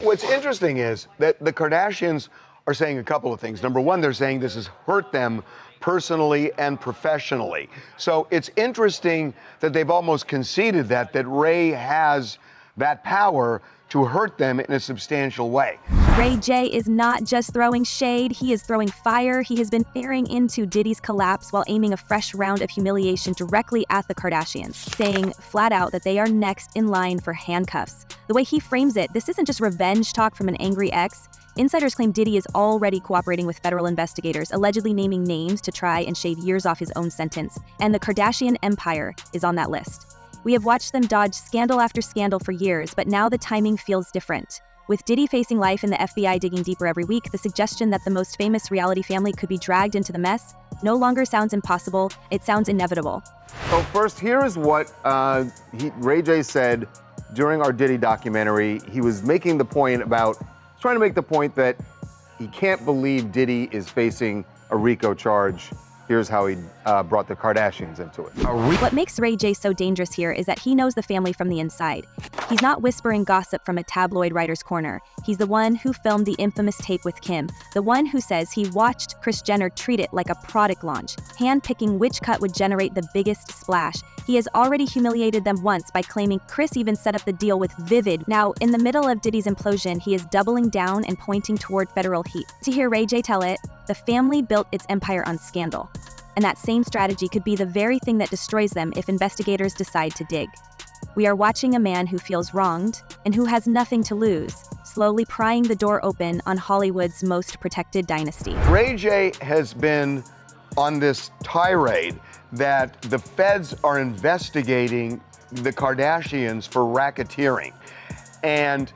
What's interesting is that the Kardashians are saying a couple of things. Number one, they're saying this has hurt them personally and professionally. So it's interesting that they've almost conceded that Ray has that power to hurt them in a substantial way. Ray J is not just throwing shade, he is throwing fire. He has been staring into Diddy's collapse while aiming a fresh round of humiliation directly at the Kardashians, saying flat out that they are next in line for handcuffs. The way he frames it, this isn't just revenge talk from an angry ex. Insiders claim Diddy is already cooperating with federal investigators, allegedly naming names to try and shave years off his own sentence. And the Kardashian empire is on that list. We have watched them dodge scandal after scandal for years, but now the timing feels different. With Diddy facing life and the FBI digging deeper every week, the suggestion that the most famous reality family could be dragged into the mess no longer sounds impossible, it sounds inevitable. So first, here is what Ray J said during our Diddy documentary. He was making the point trying to make the point that he can't believe Diddy is facing a RICO charge. Here's how he brought the Kardashians into it. What makes Ray J so dangerous here is that he knows the family from the inside. He's not whispering gossip from a tabloid writer's corner. He's the one who filmed the infamous tape with Kim, the one who says he watched Kris Jenner treat it like a product launch, handpicking which cut would generate the biggest splash. He has already humiliated them once by claiming Kris even set up the deal with Vivid. Now, in the middle of Diddy's implosion, he is doubling down and pointing toward federal heat. To hear Ray J tell it, the family built its empire on scandal. And that same strategy could be the very thing that destroys them if investigators decide to dig. We are watching a man who feels wronged and who has nothing to lose, slowly prying the door open on Hollywood's most protected dynasty. Ray J has been on this tirade that the feds are investigating the Kardashians for racketeering. And,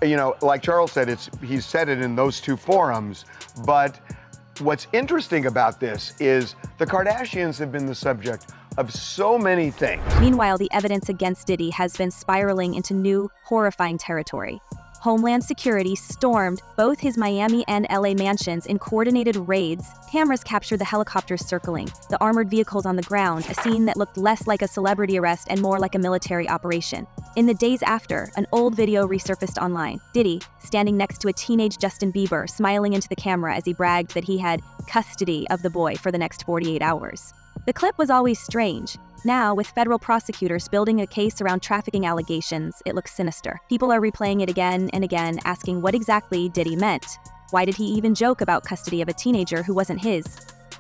you know, like Charles said, he said it in those two forums, but what's interesting about this is the Kardashians have been the subject of so many things. Meanwhile, the evidence against Diddy has been spiraling into new, horrifying territory. Homeland Security stormed both his Miami and LA mansions in coordinated raids. Cameras captured the helicopters circling, the armored vehicles on the ground, a scene that looked less like a celebrity arrest and more like a military operation. In the days after, an old video resurfaced online. Diddy, standing next to a teenage Justin Bieber, smiling into the camera as he bragged that he had custody of the boy for the next 48 hours. The clip was always strange. Now, with federal prosecutors building a case around trafficking allegations, it looks sinister. People are replaying it again and again, asking what exactly Diddy meant. Why did he even joke about custody of a teenager who wasn't his?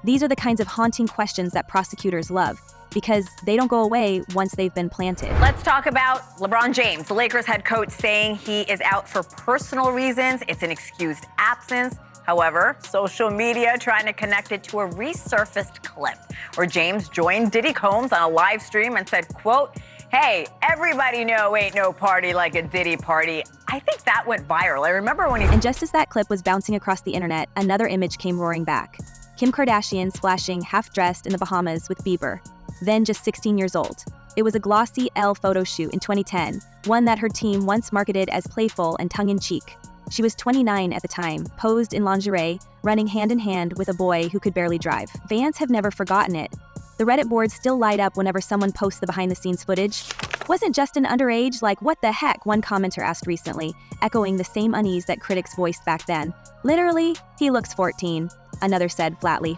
These are the kinds of haunting questions that prosecutors love, because they don't go away once they've been planted. Let's talk about LeBron James, the Lakers head coach, saying he is out for personal reasons. It's an excused absence. However, social media trying to connect it to a resurfaced clip where James joined Diddy Combs on a live stream and said, quote, "Hey, everybody know ain't no party like a Diddy party." I think that went viral. I remember when he... And just as that clip was bouncing across the internet, another image came roaring back. Kim Kardashian splashing half-dressed in the Bahamas with Bieber, then just 16 years old. It was a glossy Elle photo shoot in 2010, one that her team once marketed as playful and tongue-in-cheek. She was 29 at the time, posed in lingerie, running hand-in-hand with a boy who could barely drive. Fans have never forgotten it. The Reddit boards still light up whenever someone posts the behind-the-scenes footage. Wasn't Justin underage? Like, what the heck? One commenter asked recently, echoing the same unease that critics voiced back then. Literally, he looks 14, another said flatly.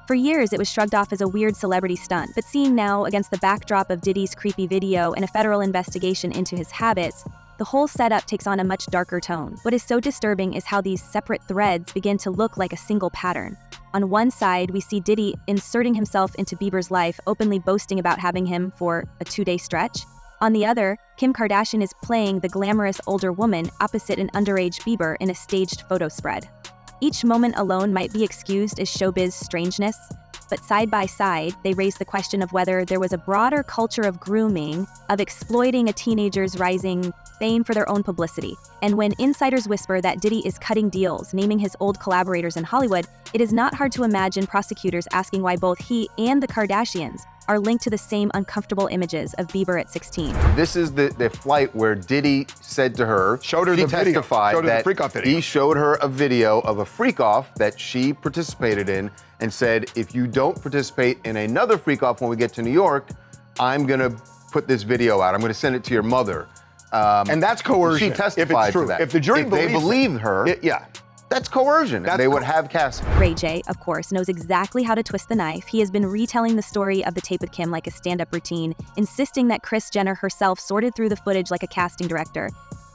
For years, it was shrugged off as a weird celebrity stunt, but seeing now, against the backdrop of Diddy's creepy video and a federal investigation into his habits, the whole setup takes on a much darker tone. What is so disturbing is how these separate threads begin to look like a single pattern. On one side, we see Diddy inserting himself into Bieber's life, openly boasting about having him for a 2-day stretch. On the other, Kim Kardashian is playing the glamorous older woman opposite an underage Bieber in a staged photo spread. Each moment alone might be excused as showbiz strangeness, but side by side, they raise the question of whether there was a broader culture of grooming, of exploiting a teenager's rising fame for their own publicity. And when insiders whisper that Diddy is cutting deals, naming his old collaborators in Hollywood, it is not hard to imagine prosecutors asking why both he and the Kardashians are linked to the same uncomfortable images of Bieber at 16. This is the flight where Diddy said to her, Showed her the video. testified Showed her the that freak-off video. he showed her a video of a freak-off that she participated in and said, if you don't participate in another freak-off when we get to New York, I'm gonna put this video out. I'm gonna send it to your mother. And that's coercion. She if testified it's true. to that. If the jury if they believes believed her, yeah. that's coercion. That's they would have Cassie. Ray J, of course, knows exactly how to twist the knife. He has been retelling the story of the tape with Kim like a stand-up routine, insisting that Kris Jenner herself sorted through the footage like a casting director.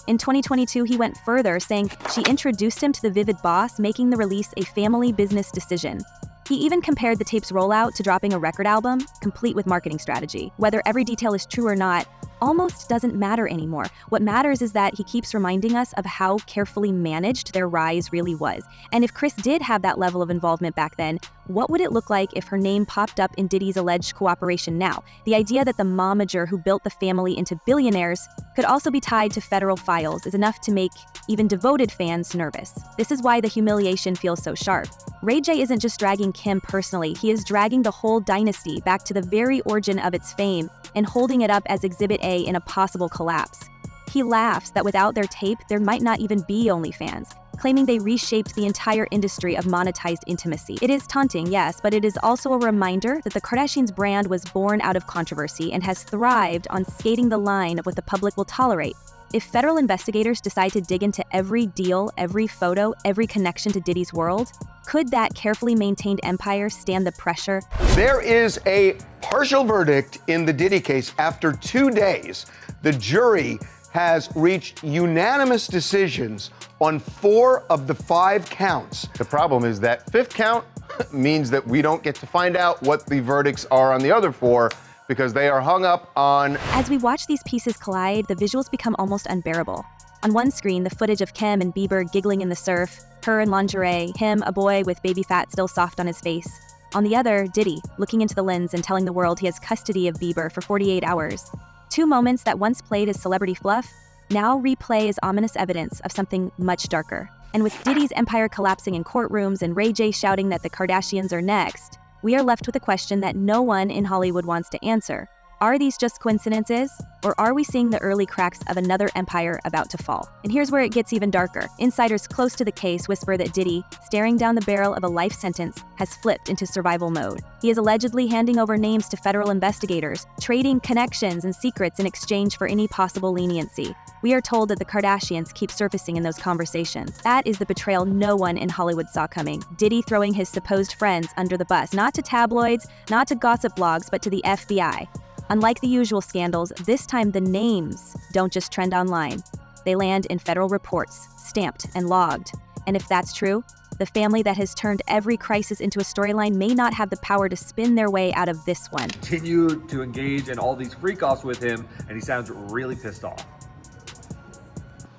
In 2022, he went further, saying she introduced him to the Vivid boss, making the release a family business decision. He even compared the tape's rollout to dropping a record album, complete with marketing strategy. Whether every detail is true or not almost doesn't matter anymore. What matters is that he keeps reminding us of how carefully managed their rise really was. And if Kris did have that level of involvement back then, what would it look like if her name popped up in Diddy's alleged cooperation now? The idea that the momager who built the family into billionaires could also be tied to federal files is enough to make even devoted fans nervous. This is why the humiliation feels so sharp. Ray J isn't just dragging Kim personally, he is dragging the whole dynasty back to the very origin of its fame and holding it up as Exhibit A in a possible collapse. He laughs that without their tape, there might not even be OnlyFans, claiming they reshaped the entire industry of monetized intimacy. It is taunting, yes, but it is also a reminder that the Kardashians brand was born out of controversy and has thrived on skating the line of what the public will tolerate. If federal investigators decide to dig into every deal, every photo, every connection to Diddy's world, could that carefully maintained empire stand the pressure? There is a partial verdict in the Diddy case. After 2 days, the jury has reached unanimous decisions on 4 of the 5 counts. The problem is that 5th count means that we don't get to find out what the verdicts are on the other 4 because they are hung up on. As we watch these pieces collide, the visuals become almost unbearable. On one screen, the footage of Kim and Bieber giggling in the surf, her in lingerie, him, a boy with baby fat still soft on his face. On the other, Diddy, looking into the lens and telling the world he has custody of Bieber for 48 hours. 2 moments that once played as celebrity fluff, now replay as ominous evidence of something much darker. And with Diddy's empire collapsing in courtrooms and Ray J shouting that the Kardashians are next, we are left with a question that no one in Hollywood wants to answer. Are these just coincidences, or are we seeing the early cracks of another empire about to fall? And here's where it gets even darker. Insiders close to the case whisper that Diddy, staring down the barrel of a life sentence, has flipped into survival mode. He is allegedly handing over names to federal investigators, trading connections and secrets in exchange for any possible leniency. We are told that the Kardashians keep surfacing in those conversations. That is the betrayal no one in Hollywood saw coming. Diddy throwing his supposed friends under the bus, not to tabloids, not to gossip blogs, but to the FBI. Unlike the usual scandals, this time the names don't just trend online. They land in federal reports, stamped and logged. And if that's true, the family that has turned every crisis into a storyline may not have the power to spin their way out of this one. Continue to engage in all these freak-offs with him, and he sounds really pissed off.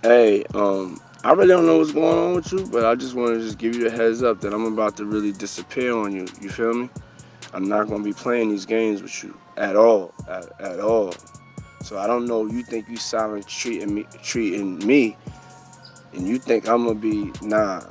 Hey, I really don't know what's going on with you, but I just want to just give you a heads up that I'm about to really disappear on you. You feel me? I'm not going to be playing these games with you at all, at all. So I don't know, you think you silent treating me, and you think I'm going to be, nah.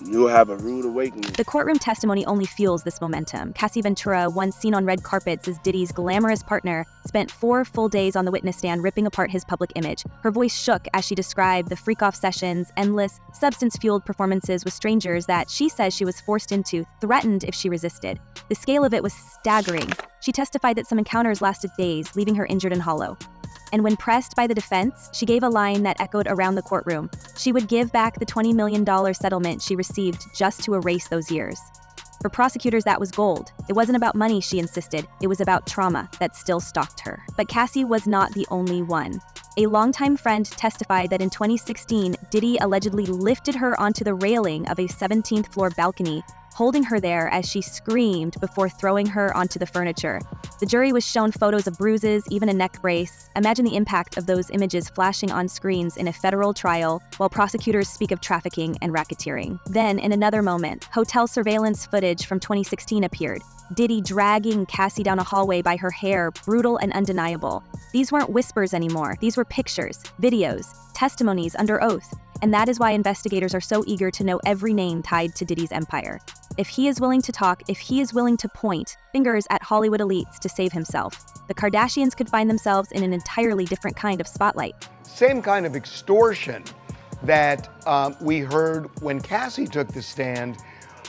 You'll have a rude awakening. The courtroom testimony only fuels this momentum. Cassie Ventura, once seen on red carpets as Diddy's glamorous partner, spent 4 full days on the witness stand ripping apart his public image. Her voice shook as she described the freak-off sessions, endless, substance-fueled performances with strangers that she says she was forced into, threatened if she resisted. The scale of it was staggering. She testified that some encounters lasted days, leaving her injured and hollow. And when pressed by the defense, she gave a line that echoed around the courtroom. She would give back the $20 million settlement she received just to erase those years. For prosecutors, that was gold. It wasn't about money, she insisted. It was about trauma that still stalked her. But Cassie was not the only one. A longtime friend testified that in 2016, Diddy allegedly lifted her onto the railing of a 17th floor balcony, holding her there as she screamed before throwing her onto the furniture. The jury was shown photos of bruises, even a neck brace. Imagine the impact of those images flashing on screens in a federal trial while prosecutors speak of trafficking and racketeering. Then, in another moment, hotel surveillance footage from 2016 appeared. Diddy dragging Cassie down a hallway by her hair, brutal and undeniable. These weren't whispers anymore. These were pictures, videos, testimonies under oath. And that is why investigators are so eager to know every name tied to Diddy's empire. If he is willing to talk, if he is willing to point fingers at Hollywood elites to save himself, the Kardashians could find themselves in an entirely different kind of spotlight. Same kind of extortion that we heard when Cassie took the stand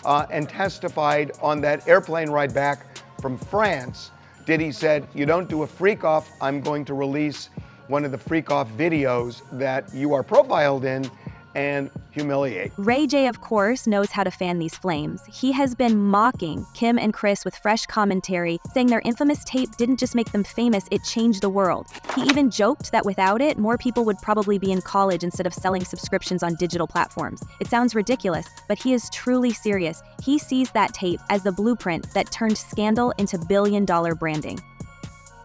and testified on that airplane ride back from France. Diddy said, "You don't do a freak off, I'm going to release one of the freak-off videos that you are profiled in and humiliate. Ray J, of course, knows how to fan these flames. He has been mocking Kim and Kris with fresh commentary, saying their infamous tape didn't just make them famous, it changed the world. He even joked that without it, more people would probably be in college instead of selling subscriptions on digital platforms. It sounds ridiculous, but he is truly serious. He sees that tape as the blueprint that turned scandal into billion-dollar branding.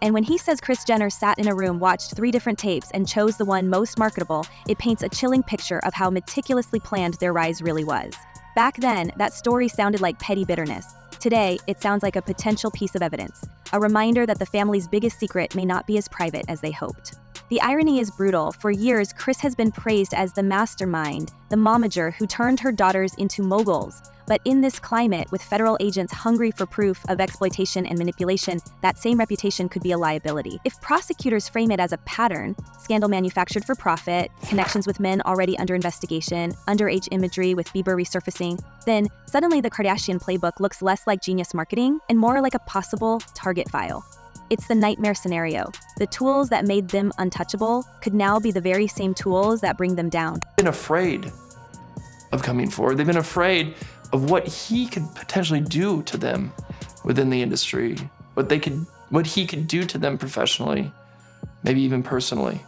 And when he says Kris Jenner sat in a room, watched 3 different tapes, and chose the one most marketable, it paints a chilling picture of how meticulously planned their rise really was. Back then, that story sounded like petty bitterness. Today, it sounds like a potential piece of evidence, a reminder that the family's biggest secret may not be as private as they hoped. The irony is brutal. For years, Kris has been praised as the mastermind, the momager who turned her daughters into moguls. But in this climate, with federal agents hungry for proof of exploitation and manipulation, that same reputation could be a liability. If prosecutors frame it as a pattern, scandal manufactured for profit, connections with men already under investigation, underage imagery with Bieber resurfacing, then suddenly the Kardashian playbook looks less like genius marketing and more like a possible target file. It's the nightmare scenario. The tools that made them untouchable could now be the very same tools that bring them down. They've been afraid of coming forward. They've been afraid of what he could potentially do to them within the industry, what he could do to them professionally, maybe even personally.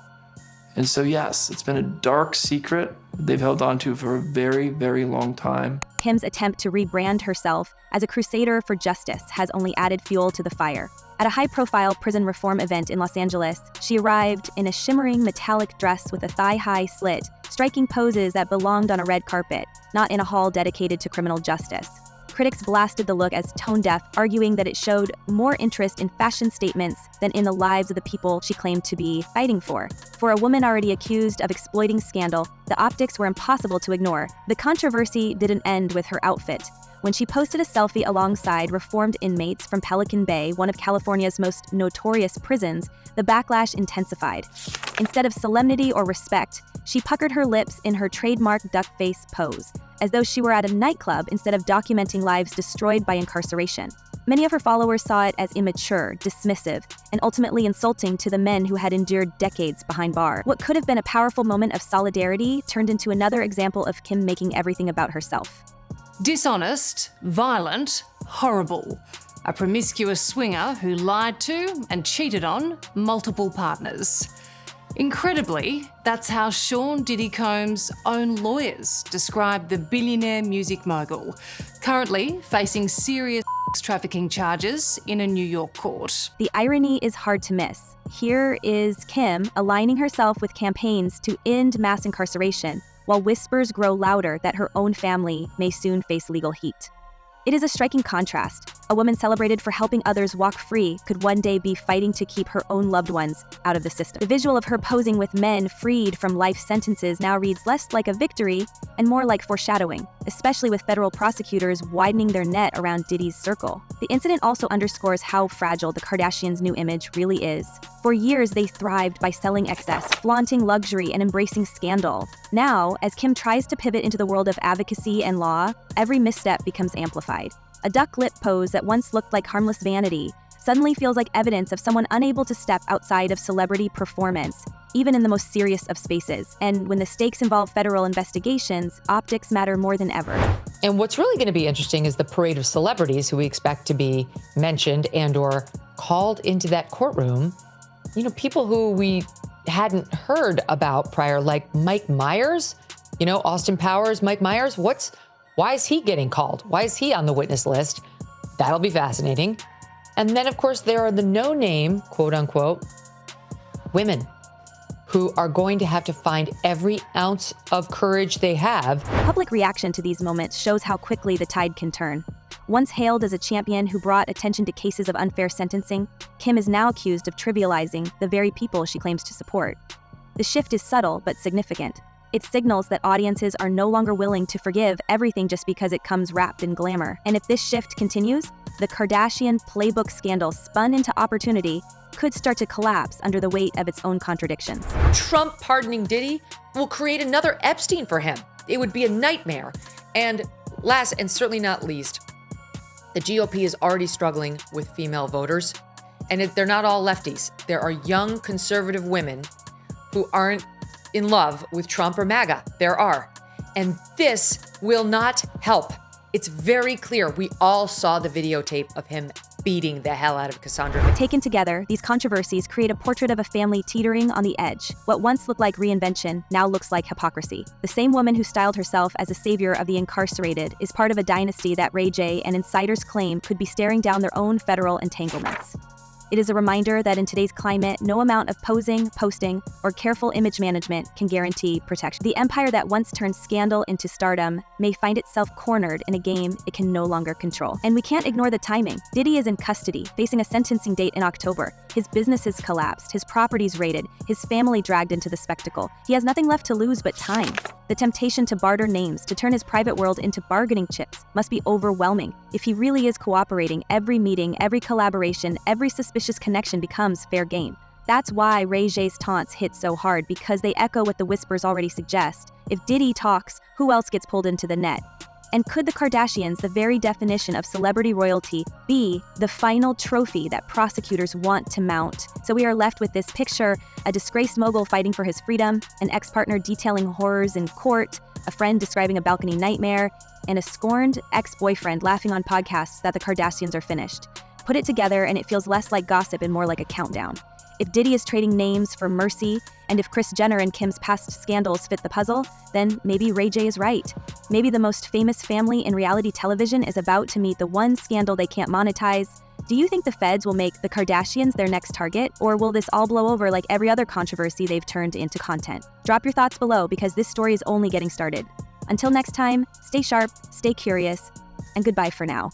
And so yes, it's been a dark secret they've held on to for a very, very long time. Kim's attempt to rebrand herself as a crusader for justice has only added fuel to the fire. At a high-profile prison reform event in Los Angeles, she arrived in a shimmering metallic dress with a thigh-high slit, striking poses that belonged on a red carpet, not in a hall dedicated to criminal justice. Critics blasted the look as tone-deaf, arguing that it showed more interest in fashion statements than in the lives of the people she claimed to be fighting for. For a woman already accused of exploiting scandal, the optics were impossible to ignore. The controversy didn't end with her outfit. When she posted a selfie alongside reformed inmates from Pelican Bay, one of California's most notorious prisons, the backlash intensified. Instead of solemnity or respect, she puckered her lips in her trademark duck face pose, as though she were at a nightclub instead of documenting lives destroyed by incarceration. Many of her followers saw it as immature, dismissive, and ultimately insulting to the men who had endured decades behind bars. What could have been a powerful moment of solidarity turned into another example of Kim making everything about herself. Dishonest, violent, horrible. A promiscuous swinger who lied to and cheated on multiple partners. Incredibly, that's how Sean Diddy Combs' own lawyers described the billionaire music mogul, currently facing serious trafficking charges in a New York court. The irony is hard to miss. Here is Kim aligning herself with campaigns to end mass incarceration, while whispers grow louder that her own family may soon face legal heat. It is a striking contrast. A woman celebrated for helping others walk free could one day be fighting to keep her own loved ones out of the system. The visual of her posing with men freed from life sentences now reads less like a victory and more like foreshadowing, especially with federal prosecutors widening their net around Diddy's circle. The incident also underscores how fragile the Kardashians' new image really is. For years, they thrived by selling excess, flaunting luxury, and embracing scandal. Now, as Kim tries to pivot into the world of advocacy and law, every misstep becomes amplified. A duck lip pose that once looked like harmless vanity suddenly feels like evidence of someone unable to step outside of celebrity performance, even in the most serious of spaces. And when the stakes involve federal investigations, optics matter more than ever. And what's really going to be interesting is the parade of celebrities who we expect to be mentioned and or called into that courtroom. You know, people who we hadn't heard about prior, like Mike Myers, you know, Austin Powers, Mike Myers. Why is he getting called? Why is he on the witness list? That'll be fascinating. And then, of course, there are the no-name, quote unquote, women who are going to have to find every ounce of courage they have. Public reaction to these moments shows how quickly the tide can turn. Once hailed as a champion who brought attention to cases of unfair sentencing, Kim is now accused of trivializing the very people she claims to support. The shift is subtle but significant. It signals that audiences are no longer willing to forgive everything just because it comes wrapped in glamour. And if this shift continues, the Kardashian playbook scandal spun into opportunity could start to collapse under the weight of its own contradictions. Trump pardoning Diddy will create another Epstein for him. It would be a nightmare. And last and certainly not least, the GOP is already struggling with female voters. And they're not all lefties. There are young conservative women who aren't in love with Trump or MAGA. There are. And this will not help. It's very clear. We all saw the videotape of him beating the hell out of Cassandra. Taken together, these controversies create a portrait of a family teetering on the edge. What once looked like reinvention now looks like hypocrisy. The same woman who styled herself as a savior of the incarcerated is part of a dynasty that Ray J and insiders claim could be staring down their own federal entanglements. It is a reminder that in today's climate, no amount of posing, posting, or careful image management can guarantee protection. The empire that once turned scandal into stardom may find itself cornered in a game it can no longer control. And we can't ignore the timing. Diddy is in custody, facing a sentencing date in October. His businesses collapsed, his properties raided, his family dragged into the spectacle. He has nothing left to lose but time. The temptation to barter names, to turn his private world into bargaining chips, must be overwhelming. If he really is cooperating, every meeting, every collaboration, every suspicious connection becomes fair game. That's why Ray J's taunts hit so hard, because they echo what the whispers already suggest. If Diddy talks, who else gets pulled into the net? And could the Kardashians, the very definition of celebrity royalty, be the final trophy that prosecutors want to mount? So we are left with this picture: a disgraced mogul fighting for his freedom, an ex-partner detailing horrors in court, a friend describing a balcony nightmare, and a scorned ex-boyfriend laughing on podcasts that the Kardashians are finished. Put it together and it feels less like gossip and more like a countdown. If Diddy is trading names for mercy, and if Kris Jenner and Kim's past scandals fit the puzzle, then maybe Ray J is right. Maybe the most famous family in reality television is about to meet the one scandal they can't monetize. Do you think the feds will make the Kardashians their next target, or will this all blow over like every other controversy they've turned into content? Drop your thoughts below, because this story is only getting started. Until next time, stay sharp, stay curious, and goodbye for now.